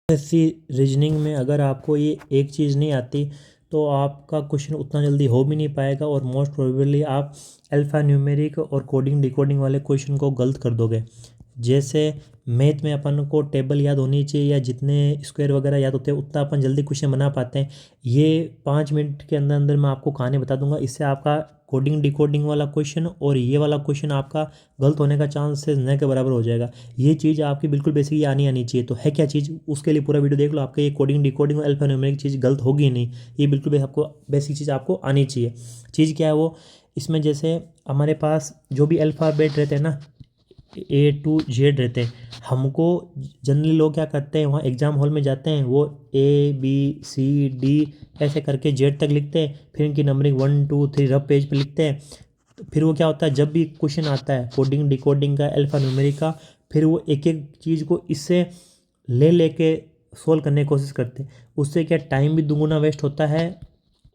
ऐसी रीजनिंग में अगर आपको ये एक चीज़ नहीं आती तो आपका क्वेश्चन उतना जल्दी हो भी नहीं पाएगा और मोस्ट प्रोबेबली आप अल्फ़ा न्यूमेरिक और कोडिंग डिकोडिंग वाले क्वेश्चन को गलत कर दोगे। जैसे मैथ में अपन को टेबल याद होनी चाहिए या जितने स्क्वायर वगैरह याद होते हैं उतना अपन जल्दी क्वेश्चन बना पाते हैं। ये 5 मिनट के अंदर अंदर मैं आपको कहानी बता दूंगा, इससे आपका कोडिंग डिकोडिंग वाला क्वेश्चन और ये वाला क्वेश्चन आपका गलत होने का चांसेस न के बराबर हो जाएगा। ये चीज़ आपकी बिल्कुल बेसिक ही आनी चाहिए। तो है क्या चीज़, उसके लिए पूरा वीडियो देख लो। आपका ये कोडिंग डिकोडिंग और अल्फान्यूमेरिक चीज़ गलत होगी ही नहीं। ये बिल्कुल आपको बेसिक चीज़ आपको आनी चाहिए। चीज़ क्या है वो, इसमें जैसे हमारे पास जो भी अल्फ़ाबेट रहते हैं ना, A to Z रहते हैं। हमको जनरली लोग क्या करते हैं, वहाँ एग्ज़ाम हॉल में जाते हैं, वो ABCD ऐसे करके Z तक लिखते हैं, फिर इनकी नंबरिंग 1 2 3 रफ पेज पे लिखते हैं। तो फिर वो क्या होता है, जब भी क्वेश्चन आता है कोडिंग डिकोडिंग का अल्फ़ा न्यूमेरिक का, फिर वो एक एक चीज़ को इससे ले लेके सोल्व करने की कोशिश करते हैं। उससे क्या टाइम भी दुगुना वेस्ट होता है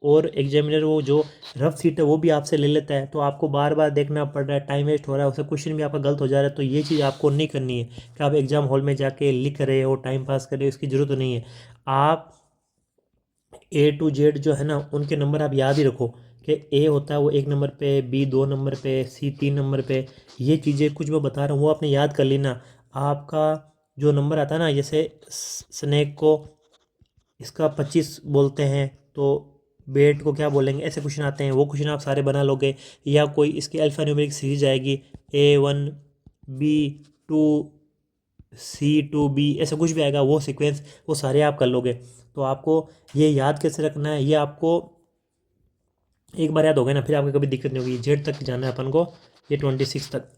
और एग्जामिनर वो जो रफ सीट है वो भी आपसे ले लेता है। तो आपको बार बार देखना पड़ रहा है, टाइम वेस्ट हो रहा है, उससे क्वेश्चन भी आपका गलत हो जा रहा है। तो ये चीज़ आपको नहीं करनी है कि आप एग्जाम हॉल में जाके लिख रहे हो, टाइम पास कर रहे हो, इसकी ज़रूरत नहीं है। आप A to Z जो है ना, उनके नंबर आप याद ही रखो कि ए होता है वो 1 नंबर पे, बी 2 नंबर पे, सी 3 नंबर पे। ये चीज़ें कुछ मैं बता रहा हूँ वो आपने याद कर लेना। आपका जो नंबर आता है ना, जैसे स्नेक को इसका 25 बोलते हैं तो बेट को क्या बोलेंगे, ऐसे क्वेश्चन आते हैं। वो क्वेश्चन आप सारे बना लोगे। या कोई इसकी अल्फ़ा न्यूमेरिक सीरीज आएगी, A1 B2 C2 B, ऐसा कुछ भी आएगा, वो सीक्वेंस वो सारे आप कर लोगे। तो आपको ये याद कैसे रखना है, ये आपको एक बार याद हो गया ना, फिर आपको कभी दिक्कत नहीं होगी। Z तक जाना है अपन को, ये 26 तक।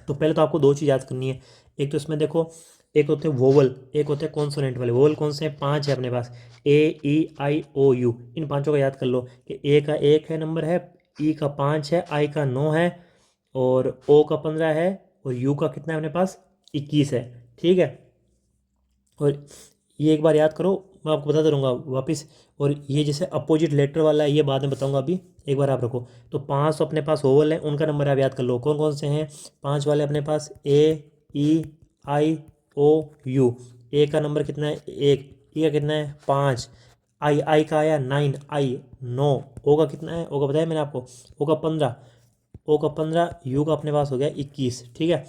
तो पहले तो आपको दो चीज़ याद करनी है। एक तो इसमें देखो, एक होते हैं वोवल, एक होते हैं कॉन्सोनेंट वाले। वोवल कौन से हैं, 5 है अपने पास, A E I O U। इन पांचों का याद कर लो कि A का 1 है नंबर है, E का 5 है, I का 9 है, और O का 15 है, और U का कितना है अपने पास, 21 है। ठीक है, और ये एक बार याद करो, मैं आपको बताता रहूँगा वापस। और ये जैसे अपोजिट लेटर वाला है, ये बाद में बताऊँगा, अभी एक बार आप रखो। तो 5 तो अपने पास ओवल है, उनका नंबर आप याद कर लो। कौन कौन से हैं 5 वाले अपने पास, A E I O U। ए का नंबर कितना है, 1। ई का कितना है, 5। आई का आया 9, आई 9। ओ का कितना है, ओ का बताया मैंने आपको, ओ का 15। ओ का 15, यू का अपने पास हो गया 21। ठीक है,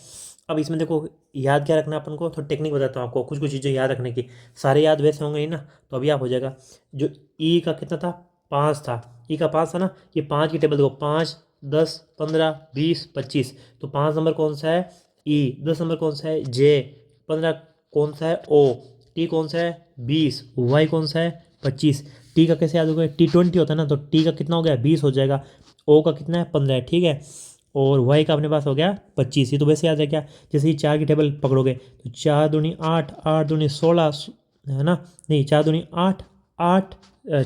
अब इसमें देखो याद क्या रखना है अपन को, तो टेक्निक बताता हूँ आपको, कुछ कुछ चीज़ें याद रखने की। सारे याद वैसे होंगे ही ना, तो अभी आप हो जाएगा। जो ई का कितना था, 5 था। ई का 5 था ना, ये 5 की टेबल देखो, 5 10 15 20 25। तो 5 नंबर कौन सा है, ई। 10 नंबर कौन सा है, जे। 15 कौन सा है, ओ। टी कौन सा है, 20। वाई कौन सा है, 25। टी का कैसे याद होगा, T20 होता है ना, तो टी का कितना हो गया, 20 हो जाएगा। ओ का कितना है, 15 है। ठीक है, और वाई का अपने पास हो गया 25। ये तो वैसे याद है क्या, जैसे ही 4 की टेबल पकड़ोगे तो 4 दूनी 8, 8 दूनी 16, है ना, नहीं 4 दूनी 8, 8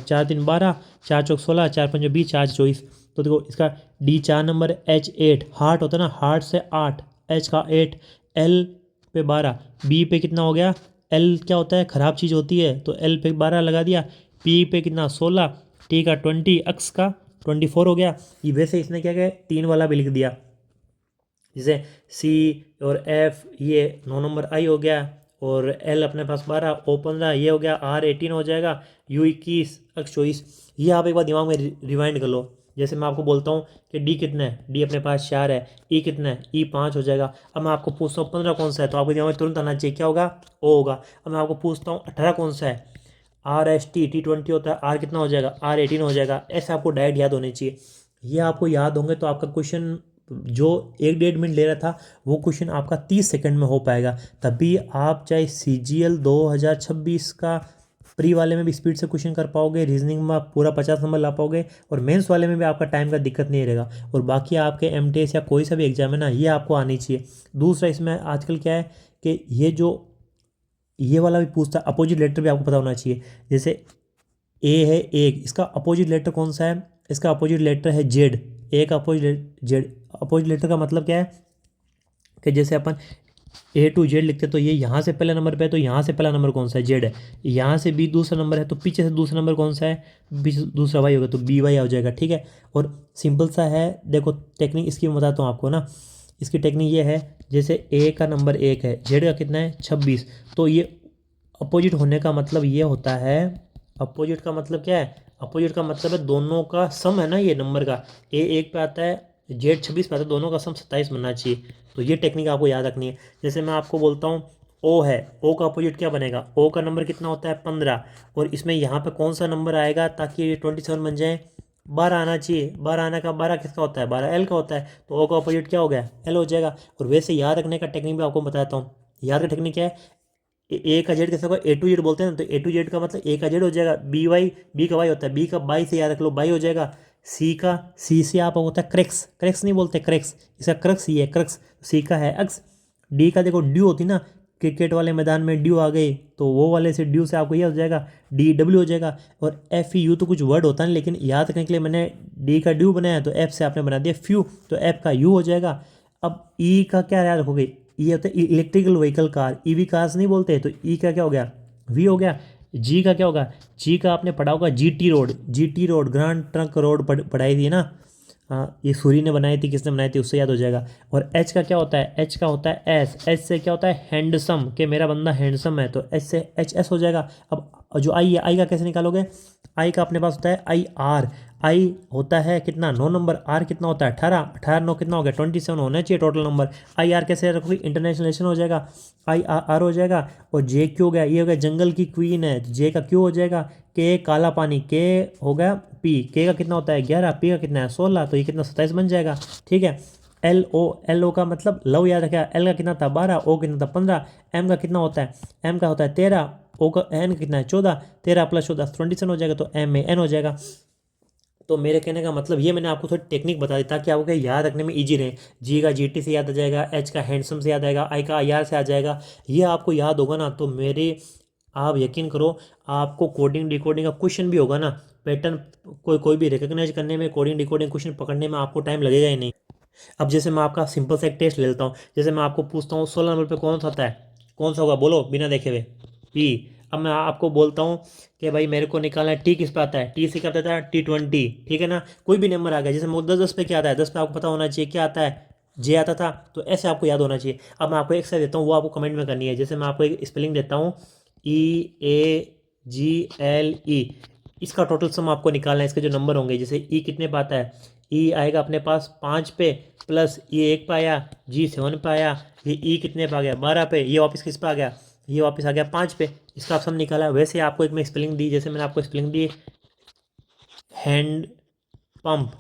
4 3 12, 4 चौक 16, 4 5 20, 4 24। तो देखो इसका डी 4 नंबर, एच 8, हार्ट होता है ना, हार्ट से 8, एच का 8, एल पे 12, बी पे कितना हो गया, एल क्या होता है, ख़राब चीज़ होती है, तो एल पे 12 लगा दिया, पी पे कितना 16, टी का 20, एक्स का 24 हो गया। ये वैसे इसने क्या किया, 3 वाला भी लिख दिया, जैसे सी और एफ, ये 9 नंबर आई हो गया, और एल अपने पास 12, ओ 15, ये हो गया, आर 18 हो जाएगा, यू 21, एक्स 24। ये आप एक बार दिमाग में रिवाइंड कर लो। जैसे मैं आपको बोलता हूँ कि डी कितना है, डी अपने पास 4 है, ई कितना है, ई 5 हो जाएगा। अब मैं आपको पूछता हूँ 15 कौन सा है, तो आपके दिमाग में तुरंत आना चाहिए, क्या होगा, ओ होगा। अब मैं आपको पूछता हूँ 18 कौन सा है, RST, T20 होता है, आर कितना हो जाएगा, आर 18 हो जाएगा। ऐसे आपको डायरेक्ट याद होने चाहिए। ये आपको याद होंगे तो आपका क्वेश्चन जो 1 डेढ़ मिनट ले रहा था, वो क्वेश्चन आपका 30 सेकंड में हो पाएगा। तभी आप चाहे CGL 2026 का प्री वाले में भी स्पीड से क्वेश्चन कर पाओगे, रीजनिंग में आप पूरा 50 नंबर ला पाओगे, और मेंस वाले में भी आपका टाइम का दिक्कत नहीं रहेगा। और बाकी आपके MTS या कोई सा भी एग्जाम है ना, ये आपको आनी चाहिए। दूसरा इसमें आजकल क्या है कि ये वाला भी पूछता है, अपोजिट लेटर भी आपको पता होना चाहिए। जैसे ए है एक, इसका अपोजिट लेटर कौन सा है, इसका अपोजिट लेटर है जेड। ए का अपोजिट जेड, अपोजिट लेटर का मतलब क्या है कि जैसे अपन A to Z लिखते हैं, तो ये यहाँ से पहला नंबर पे है, तो यहाँ से पहला नंबर कौन सा है, जेड है। यहाँ से बी दूसरा नंबर है, तो पीछे से दूसरा नंबर कौन सा है, पीछे दूसरा वाई होगा, तो BY आ जाएगा। ठीक है, और सिंपल सा है, देखो टेक्निक इसकी मैं बताता हूँ आपको ना। इसकी टेक्निक ये है, जैसे ए का नंबर 1 है, जेड का कितना है 26, तो ये अपोजिट होने का मतलब ये होता है, अपोजिट का मतलब क्या है, अपोजिट का मतलब है दोनों का सम है ना, ये नंबर का ए 1 पे आता है, जेड 26 पे आता है, दोनों का सम 27 बनना चाहिए। तो ये टेक्निक आपको याद रखनी है। जैसे मैं आपको बोलता हूँ ओ है, ओ का अपोजिट क्या बनेगा, ओ का नंबर कितना होता है 15, और इसमें यहाँ पे कौन सा नंबर आएगा ताकि ये 27 बन जाए, 12 आना चाहिए। 12 आने का, 12 किसका होता है, 12 एल का होता है, तो ओ का अपोजिट क्या हो गया, एल हो जाएगा। और वैसे याद रखने का टेक्निक भी आपको बताता हूँ। याद का टेक्निक क्या है, ए का जेड कैसे होगा, ए टू जेड बोलते हैं ना, तो ए टू जेड का मतलब ए का जेड हो जाएगा, बी वाई, बी का वाई होता है, बी का बाई से याद रख लो, बाई हो जाएगा। सी का, सी से आप होता है क्रेक्स, क्रेक्स नहीं बोलते क्रैक्स, इसका क्रक्स ही है, क्रक्स। सी का है अक्स। डी का देखो ड्यू होती ना, क्रिकेट वाले मैदान में ड्यू आ गई, तो वो वाले से ड्यू से आपको ये हो जाएगा, डी डब्ल्यू हो जाएगा। और एफ यू तो कुछ वर्ड होता है, लेकिन याद रखने के लिए मैंने डी का ड्यू बनाया, तो एफ से आपने बना दिया फ्यू, तो एफ का यू हो जाएगा। अब ई का क्या याद रखोगे, ई होता है electrical vehicle car, EV cars नहीं बोलते, तो ई का क्या हो गया, वी हो गया। जी का क्या होगा, जी का आपने पढ़ा होगा GT road, GT road grand trunk road पढ़ाई थी ना, हाँ ये सूरी ने बनाई थी, किसने बनाई थी, उससे याद हो जाएगा। और एच का क्या होता है, एच का होता है एस, एच से क्या होता है हैंडसम, कि मेरा बंदा हैंडसम है, तो एच से एच एस हो जाएगा। अब जो आई है, आई का कैसे निकालोगे, आई का अपने पास होता है आई आर, आई होता है कितना 9 नंबर, आर कितना होता है 18, 18 9 कितना हो गया 27 होना चाहिए टोटल नंबर। आई आर कैसे रखोगे, इंटरनेशनलाइजेशन हो जाएगा, आई आर हो जाएगा। और जे क्यू हो गया, ये हो गया जंगल की क्वीन है, तो जे का क्यू हो जाएगा, के काला पानी, के हो गया पी, के का कितना होता है 11, पी का कितना है 16, तो ये कितना 27 बन जाएगा। ठीक है। एल ओ, एल ओ का मतलब लव याद रखा, एल का कितना था 12, ओ कितना था 15, एम का कितना होता है, एम का होता है 13, ओ का एन का कितना है 14, 13 प्लस 14 27 हो जाएगा, तो एम में एन हो जाएगा। तो मेरे कहने का मतलब ये मैंने आपको थोड़ी टेक्निक बता दी ताकि आपको याद रखने में इजी रहे। जी का जीटी से याद आ जाएगा, एच का हैंडसम से याद आएगा, आई का आई आर से आ जाएगा। ये आपको याद होगा ना, तो मेरे आप यकीन करो, आपको कोडिंग डिकोडिंग का क्वेश्चन भी होगा ना, पैटर्न कोई भी रिकग्नाइज करने में, कोडिंग डिकोडिंग क्वेश्चन पकड़ने में आपको टाइम लगेगा ही नहीं। अब जैसे मैं आपका सिंपल सा एक टेस्ट ले लेता हूँ, जैसे मैं आपको पूछता हूँ 16 नंबर पे कौन सा आता है, कौन सा होगा बोलो बिना देखे हुए, पी। अब मैं आपको बोलता हूँ कि भाई मेरे को निकालना है टी किस पे आता है, टी से क्या आता है T20, ठीक है ना। कोई भी नंबर आ गया, जैसे मैं 10 पे क्या आता है, 10 पे आपको पता होना चाहिए क्या आता है, जे आता था, तो ऐसे आपको याद होना चाहिए। अब मैं आपको एक साइड देता हूँ, वो आपको कमेंट में करनी है। जैसे मैं आपको एक स्पेलिंग देता हूँ, EAGLE, इसका टोटल सम आपको निकालना है, इसके जो नंबर होंगे। जैसे ई कितने पे आता है, ई आएगा अपने पास 5 पे, प्लस ये 1 पे आया, जी 7 पे आया, ये ई कितने पे आ गया 12 पे, ये वापस किस पे आ गया, ये वापस आ गया 5 पे, इसका सम निकाला। वैसे आपको एक मैं स्पेलिंग दी, जैसे मैंने आपको स्पेलिंग दी हैंड पंप,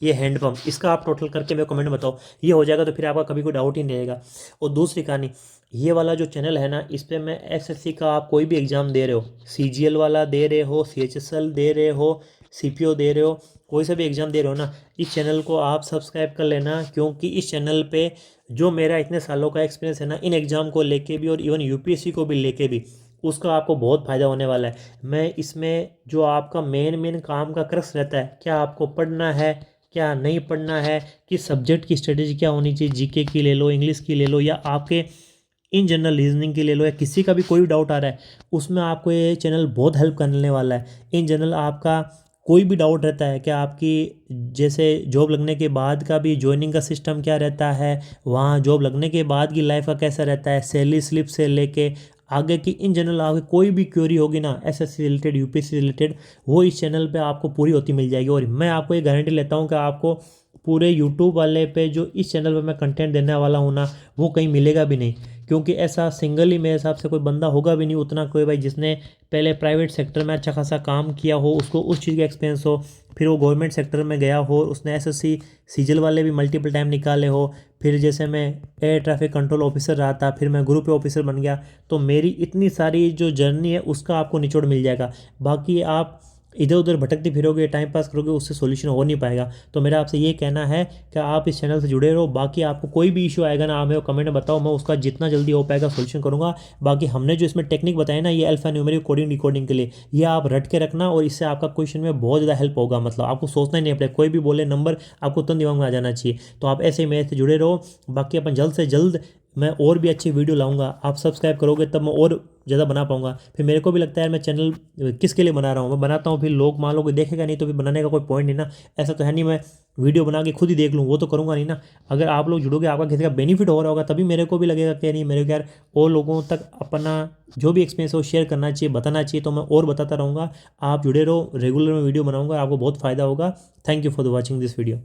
ये हैंड पंप, इसका आप टोटल करके मेरे कमेंट बताओ, ये हो जाएगा तो फिर आपका कभी कोई डाउट ही नहीं रहेगा। और दूसरी कहानी, ये वाला जो चैनल है ना, इस पर मैं एसएससी का आप कोई भी एग्ज़ाम दे रहे हो, सीजीएल वाला दे रहे हो, सीएचएसएल दे रहे हो, सीपीओ दे रहे हो, कोई सा भी एग्ज़ाम दे रहे हो ना, इस चैनल को आप सब्सक्राइब कर लेना, क्योंकि इस चैनल पे जो मेरा इतने सालों का एक्सपीरियंस है ना, इन एग्ज़ाम को लेके भी और इवन यूपीएससी को भी लेके भी, उसका आपको बहुत फ़ायदा होने वाला है। मैं इसमें जो आपका मेन काम का क्रक्स रहता है, क्या आपको पढ़ना है क्या नहीं पढ़ना है, किस सब्जेक्ट की स्ट्रेटेजी क्या होनी चाहिए, जीके की ले लो, इंग्लिश की ले लो, या आपके इन जनरल रीजनिंग की ले लो, या किसी का भी कोई डाउट आ रहा है, उसमें आपको ये चैनल बहुत हेल्प करने वाला है। इन जनरल आपका कोई भी डाउट रहता है कि आपकी जैसे जॉब लगने के बाद का भी ज्वाइनिंग का सिस्टम क्या रहता है, वहाँ जॉब लगने के बाद की लाइफ का कैसा रहता है, सैलरी स्लिप से लेके आगे की इन जनरल आपकी कोई भी क्वेरी होगी ना, एसएससी रिलेटेड, यूपीएससी रिलेटेड, वो इस चैनल पे आपको पूरी होती मिल जाएगी। और मैं आपको ये गारंटी लेता हूँ कि आपको पूरे यूट्यूब वाले पे जो इस चैनल पे मैं कंटेंट देने वाला हूँ ना, वो कहीं मिलेगा भी नहीं, क्योंकि ऐसा सिंगल ही मेरे हिसाब से कोई बंदा होगा भी नहीं उतना, कोई भाई जिसने पहले प्राइवेट सेक्टर में अच्छा खासा काम किया हो, उसको उस चीज़ का एक्सपीरियंस हो, फिर वो गवर्नमेंट सेक्टर में गया हो, उसने एसएससी सीजल वाले भी मल्टीपल टाइम निकाले हो, फिर जैसे मैं एयर ट्रैफिक कंट्रोल ऑफिसर रहा था, फिर मैं ग्रुप ऑफिसर बन गया, तो मेरी इतनी सारी जो जर्नी है उसका आपको निचोड़ मिल जाएगा। बाकी आप इधर उधर भटकते फिरोगे, टाइम पास करोगे, उससे सॉल्यूशन हो नहीं पाएगा। तो मेरा आपसे ये कहना है कि आप इस चैनल से जुड़े रहो। बाकी आपको कोई भी इशू आएगा ना, आप मेरे को कमेंट में बताओ, मैं उसका जितना जल्दी हो पाएगा सॉल्यूशन करूँगा। बाकी हमने जो इसमें टेक्निक बताया ना, ये अल्फा न्यूमेरिक कोडिंग डिकोडिंग के लिए, ये आप रट के रखना, और इससे आपका क्वेश्चन में बहुत ज़्यादा हेल्प होगा। मतलब आपको सोचना ही नहीं पड़ेगा, कोई भी बोले नंबर आपको तुरंत दिमाग में आ जाना चाहिए। तो आप ऐसे ही मेरे से जुड़े रहो। बाकी अपन जल्द से जल्द मैं और भी अच्छी वीडियो लाऊंगा। आप सब्सक्राइब करोगे तब मैं और ज़्यादा बना पाऊंगा। फिर मेरे को भी लगता है मैं चैनल किसके लिए बना रहा हूँ, मैं बनाता हूँ फिर लोग मान लो कोई देखेगा नहीं तो फिर बनाने का कोई पॉइंट नहीं ना। ऐसा तो है नहीं मैं वीडियो बना के खुद ही देख लूँ, वो तो करूँगा नहीं ना। अगर आप लोग जुड़ोगे, आपका किसी का बेनिफिट हो रहा होगा, तभी मेरे को भी लगेगा कि नहीं मेरे को यार और लोगों तक अपना जो भी एक्सपीरियंस हो शेयर करना चाहिए, बताना चाहिए। तो मैं और बताता रहूँगा। आप जुड़े रहो, रेगुलर में वीडियो बनाऊँगा, आपको बहुत फ़ायदा होगा। Thank you for the watching this video.